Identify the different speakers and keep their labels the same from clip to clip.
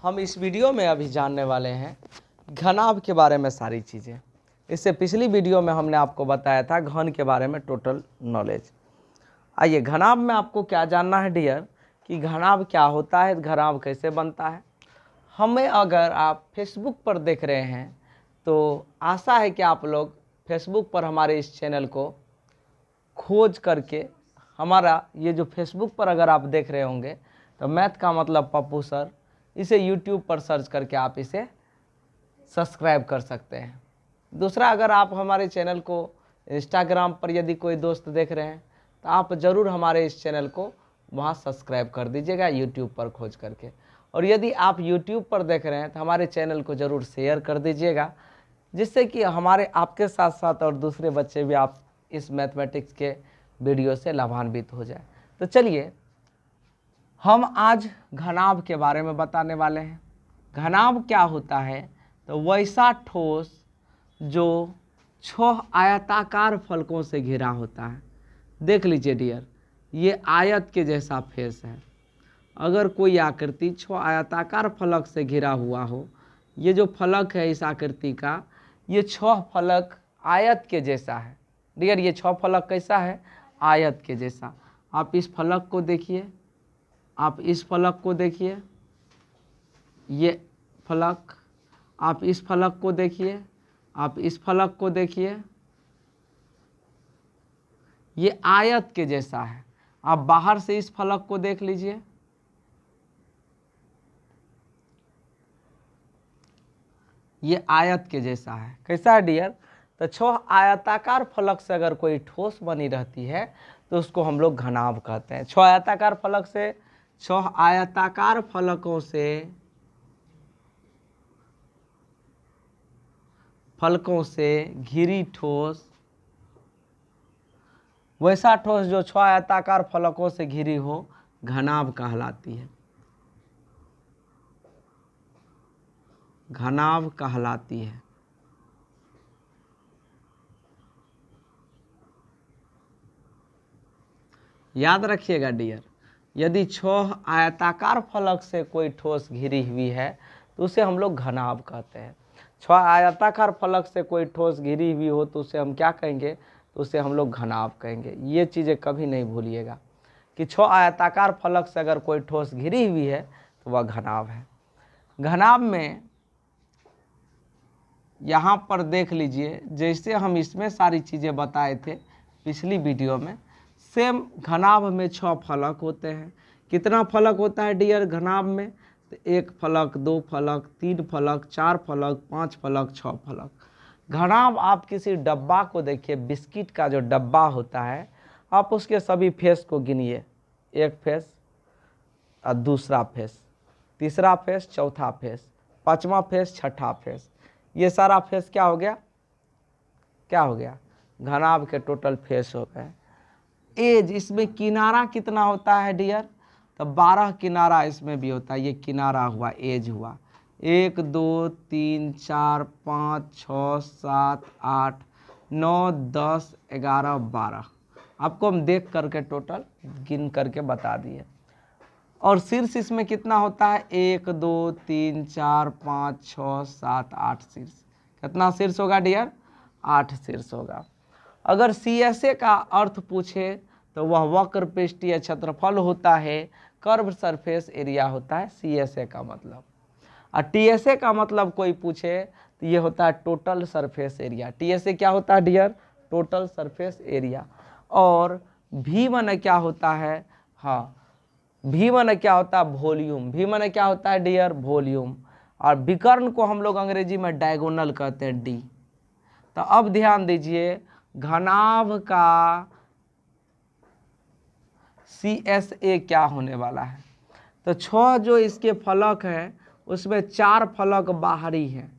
Speaker 1: हम इस वीडियो में अभी जानने वाले हैं घनाभ के बारे में सारी चीज़ें। इससे पिछली वीडियो में हमने आपको बताया था घन के बारे में टोटल नॉलेज। आइए, घनाभ में आपको क्या जानना है डियर, कि घनाभ क्या होता है, घनाभ कैसे बनता है। हमें अगर आप फेसबुक पर देख रहे हैं तो आशा है कि आप लोग फेसबुक पर हमारे इस चैनल को खोज करके, हमारा ये जो फेसबुक पर अगर आप देख रहे होंगे तो मैथ का मतलब पप्पू सर, इसे यूट्यूब पर सर्च करके आप इसे सब्सक्राइब कर सकते हैं। दूसरा, अगर आप हमारे चैनल को इंस्टाग्राम पर यदि कोई दोस्त देख रहे हैं तो आप ज़रूर हमारे इस चैनल को वहाँ सब्सक्राइब कर दीजिएगा यूट्यूब पर खोज करके। और यदि आप यूट्यूब पर देख रहे हैं तो हमारे चैनल को ज़रूर शेयर कर दीजिएगा, जिससे कि हमारे आपके साथ साथ और दूसरे बच्चे भी आप इस मैथमेटिक्स के वीडियो से लाभान्वित हो जाए। तो चलिए, हम आज घनाभ के बारे में बताने वाले हैं। घनाभ क्या होता है, तो वैसा ठोस जो 6 आयताकार फलकों से घिरा होता है। देख लीजिए डियर, ये आयत के जैसा फेस है। अगर कोई आकृति 6 आयताकार फलक से घिरा हुआ हो, ये जो फलक है इस आकृति का, ये 6 फलक आयत के जैसा है। डियर, ये 6 फलक कैसा है, आयत के जैसा। आप इस फलक को देखिए, आप इस फलक को देखिए, ये फलक, आप इस फलक को देखिए, आप इस फलक को देखिए, ये आयत के जैसा है। आप बाहर से इस फलक को देख लीजिए, ये आयत के जैसा है। कैसा है डियर, तो 6 आयताकार फलक से अगर कोई ठोस बनी रहती है तो उसको हम लोग घनाभ कहते हैं। 6 आयताकार फलक से, 6 आयताकार फलकों से घिरी ठोस, वैसा ठोस जो 6 आयताकार फलकों से घिरी हो, घनाभ कहलाती है। घनाभ कहलाती है। याद रखिएगा डियर, यदि 6 आयताकार फलक से कोई ठोस घिरी हुई है तो उसे हम लोग घनाभ कहते हैं। 6 आयताकार फलक से कोई ठोस घिरी हुई हो तो उसे हम क्या कहेंगे, तो उसे हम लोग घनाभ कहेंगे। ये चीज़ें कभी नहीं भूलिएगा कि 6 आयताकार फलक से अगर कोई ठोस घिरी हुई है तो वह घनाभ है। घनाभ में यहाँ पर देख लीजिए, जैसे हम इसमें सारी चीज़ें बताए थे पिछली वीडियो में, सेम घनाभ में 6 फलक होते हैं। कितना फलक होता है डियर घनाभ में, तो 1 फलक, 2 फलक, 3 फलक, 4 फलक, 5 फलक, 6 फलक। घनाभ आप किसी डब्बा को देखिए, बिस्किट का जो डब्बा होता है, आप उसके सभी फेस को गिनिए, 1 फेस और दूसरा फेस, तीसरा फेस, चौथा फेस, 5वां फेस, 6ठा फेस, ये सारा फेस क्या हो गया, क्या हो गया, घनाभ के टोटल फेस हो गए। एज, इसमें किनारा कितना होता है डियर, तो 12 किनारा इसमें भी होता है। ये किनारा हुआ, एज हुआ 1 2 3 4 5 6 7 8 9 10 11 12। आपको हम देख करके टोटल गिन करके बता दिए। और शीर्ष इसमें कितना होता है, 1 2 3 4 5 6 7 8 शीर्ष। कितना शीर्ष होगा डियर, 8 शीर्ष होगा। अगर CSA का अर्थ पूछे तो वह वक्र पृष्ठीय क्षेत्रफल होता है, कर्व सरफेस एरिया होता है CSA का मतलब। और TSA का मतलब कोई पूछे तो ये होता है टोटल सरफेस एरिया। TSA क्या होता है डियर, टोटल सरफेस एरिया। और V1 क्या होता है, हाँ, V1 क्या होता है, वॉल्यूम। V1 क्या होता है डियर, वॉल्यूम। और विकर्ण को हम लोग अंग्रेजी में डायगोनल कहते हैं, D। तो अब ध्यान दीजिए, घनाभ का CSA क्या होने वाला है, तो 6 जो इसके फलक हैं उसमें 4 फलक बाहरी हैं।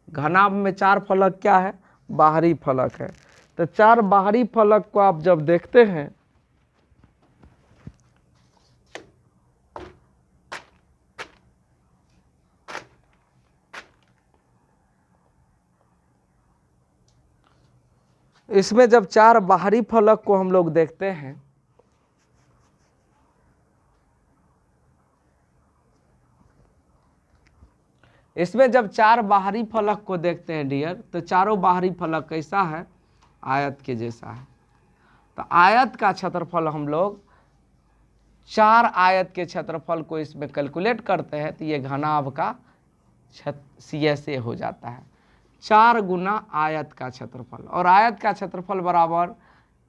Speaker 1: घनाभ में 4 फलक क्या है, बाहरी फलक है। तो 4 बाहरी फलक को आप जब देखते हैं, इसमें जब 4 बाहरी फलक को हम लोग देखते हैं इसमें जब चार बाहरी फलक को देखते हैं डियर, तो चारों बाहरी फलक कैसा है, आयत के जैसा है। तो आयत का क्षेत्रफल हम लोग चार आयत के क्षेत्रफल को इसमें कैलकुलेट करते हैं, तो ये घनाभ का CSA हो जाता है, 4 गुना आयत का क्षेत्रफल। और आयत का क्षेत्रफल बराबर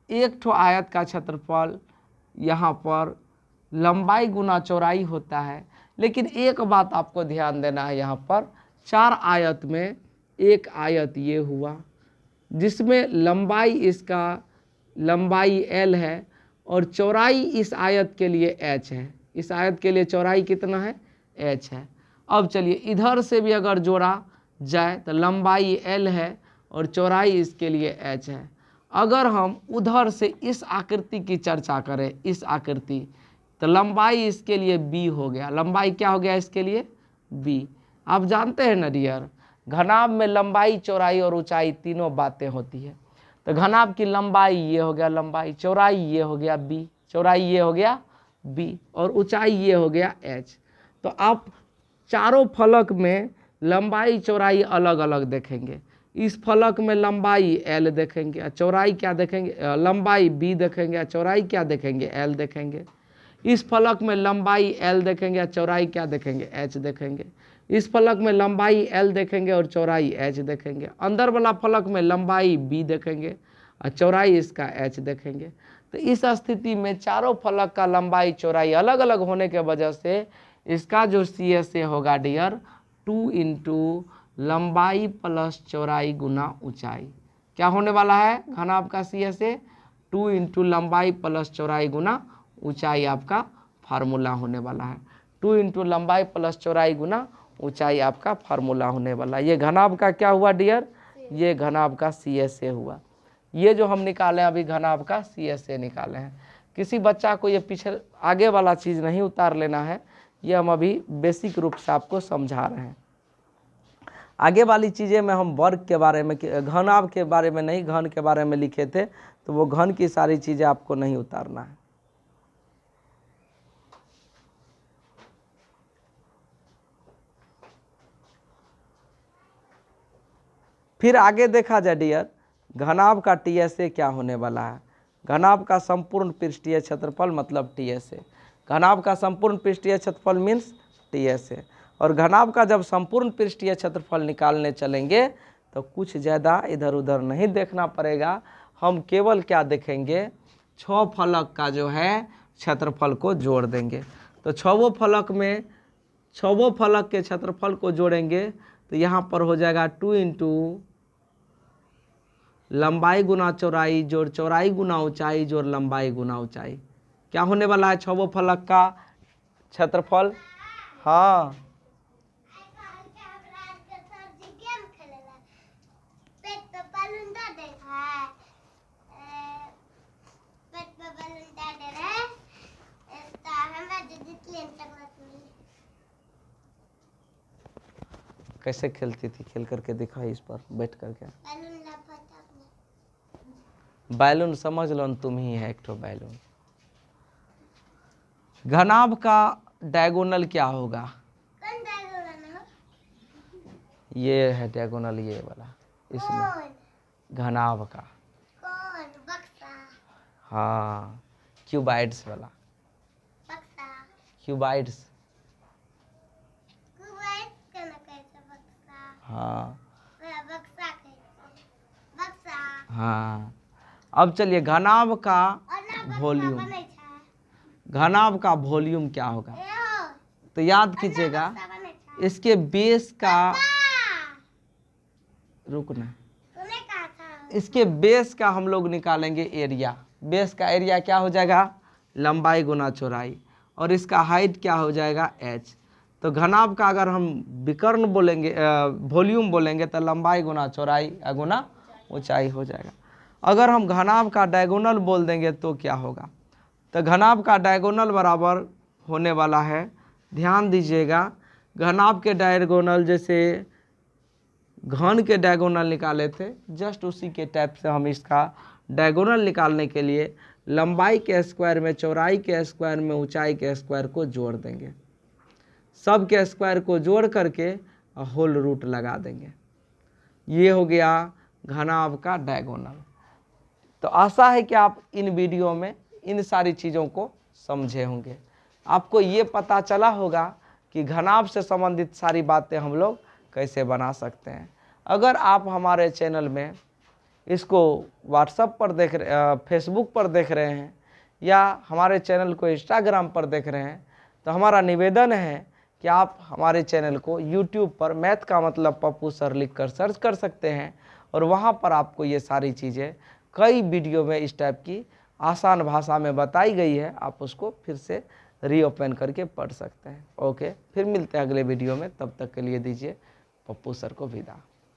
Speaker 1: एक ठो आयत का क्षेत्रफल यहाँ पर लंबाई गुना चौड़ाई होता है। लेकिन एक बात आपको ध्यान देना है, यहाँ पर 4 आयत में एक आयत ये हुआ जिसमें लंबाई, इसका लंबाई L है और चौड़ाई इस आयत के लिए H है। इस आयत के लिए चौड़ाई कितना है, H है। अब चलिए इधर से भी अगर जोड़ा जाए तो लंबाई L है और चौड़ाई इसके लिए H है। अगर हम उधर से इस आकृति की चर्चा करें, इस आकृति, तो लंबाई इसके लिए B हो गया। लंबाई क्या हो गया इसके लिए, B। आप जानते हैं ना डियर, घनाभ में लंबाई, चौड़ाई और ऊंचाई तीनों बातें होती है। तो घनाभ की लंबाई ये हो गया लंबाई, चौड़ाई ये हो गया B, चौड़ाई ये हो गया B और ऊंचाई ये हो गया H। तो आप चारों फलक में लंबाई चौड़ाई अलग अलग देखेंगे। इस फलक में लंबाई L देखेंगे, चौड़ाई क्या देखेंगे, लंबाई B देखेंगे, चौड़ाई क्या देखेंगे, L देखेंगे। इस फलक में लंबाई L देखेंगे, चौड़ाई क्या देखेंगे, H देखेंगे। इस फलक में लंबाई L देखेंगे और चौड़ाई H देखेंगे। अंदर वाला फलक में लंबाई B देखेंगे और चौड़ाई इसका H देखेंगे। तो इस स्थिति में चारों फलक का लंबाई चौड़ाई अलग अलग होने के वजह से इसका जो CSA होगा डियर, 2 इंटू लंबाई प्लस चौड़ाई गुना ऊंचाई। क्या होने वाला है घनाभ का CSA, 2 इंटू लंबाई प्लस चौड़ाई गुना ऊंचाई आपका फार्मूला होने वाला है। 2 इंटू लंबाई प्लस चौड़ाई गुना ऊंचाई आपका फार्मूला होने वाला। ये घनाभ का क्या हुआ डियर, ये घनाभ का CSA हुआ। ये जो हम निकाले अभी घनाभ का CSA निकाले हैं। किसी बच्चा को ये पीछे आगे वाला चीज़ नहीं उतार लेना है, ये हम अभी बेसिक रूप से आपको समझा रहे हैं। आगे वाली चीज़ें में हम वर्ग के बारे में, घनाभ के बारे में नहीं, घन के बारे में लिखे थे, तो वो घन की सारी चीज़ें आपको नहीं उतारना है। फिर आगे देखा जाए डियर, घनाभ का TSA क्या होने वाला है। घनाभ का संपूर्ण पृष्ठीय क्षेत्रफल मतलब TSA। घनाभ का संपूर्ण पृष्ठीय क्षेत्रफल मीन्स TSA। और घनाभ का जब संपूर्ण पृष्ठीय क्षेत्रफल निकालने चलेंगे तो कुछ ज़्यादा इधर उधर नहीं देखना पड़ेगा। हम केवल क्या देखेंगे, 6 फलक का जो है क्षेत्रफल को जोड़ देंगे। तो 6 फलक में 6 फलक के क्षेत्रफल को जोड़ेंगे तो यहाँ पर हो जाएगा 2 इंटू लंबाई गुना चौड़ाई जोड़ चौड़ाई गुना ऊंचाई जोड़ लंबाई गुना ऊंचाई। क्या होने वाला है 6 फलक का क्षेत्रफल। हाँ कैसे खेलती थी, खेल करके दिखा इस पर बैठ करके। बैलून समझ लो तुम ही है एक ठो बैलून। घनाभ का डायगोनल क्या होगा, ये है डायगोनल, ये वाला इसमें घनाभ का। हाँ क्यूबाइड्स वाला, क्यूबाइड्स। हाँ हाँ। अब चलिए घनाभ का वॉल्यूम, घनाभ का वॉल्यूम क्या होगा, तो याद कीजिएगा इसके बेस का, रुकना, इसके बेस का हम लोग निकालेंगे एरिया। बेस का एरिया क्या हो जाएगा, लंबाई गुना चौड़ाई, और इसका हाइट क्या हो जाएगा H। तो घनाभ का अगर हम विकर्ण बोलेंगे, वॉल्यूम बोलेंगे तो लंबाई गुना चौड़ाई गुना ऊंचाई हो जाएगा। अगर हम घनाभ का डायगोनल बोल देंगे तो क्या होगा, तो घनाभ का डायगोनल बराबर होने वाला है, ध्यान दीजिएगा, घनाभ के डायगोनल जैसे घन के डायगोनल निकाले थे, जस्ट उसी के टाइप से हम इसका डायगोनल निकालने के लिए लंबाई के स्क्वायर में चौड़ाई के स्क्वायर में ऊंचाई के स्क्वायर को जोड़ देंगे। सब के स्क्वायर को जोड़ करके और होल रूट लगा देंगे। ये हो गया घनाभ का डायगोनल। तो आशा है कि आप इन वीडियो में इन सारी चीज़ों को समझे होंगे। आपको ये पता चला होगा कि घनाभ से संबंधित सारी बातें हम लोग कैसे बना सकते हैं। अगर आप हमारे चैनल में इसको व्हाट्सएप पर देख रहे, फेसबुक पर देख रहे हैं या हमारे चैनल को इंस्टाग्राम पर देख रहे हैं, तो हमारा निवेदन है कि आप हमारे चैनल को यूट्यूब पर मैथ का मतलब पप्पू सर लिख कर सर्च कर सकते हैं और वहाँ पर आपको ये सारी चीज़ें कई वीडियो में इस टाइप की आसान भाषा में बताई गई है, आप उसको फिर से रीओपन करके पढ़ सकते हैं। ओके, फिर मिलते हैं अगले वीडियो में, तब तक के लिए दीजिए पप्पू सर को विदा।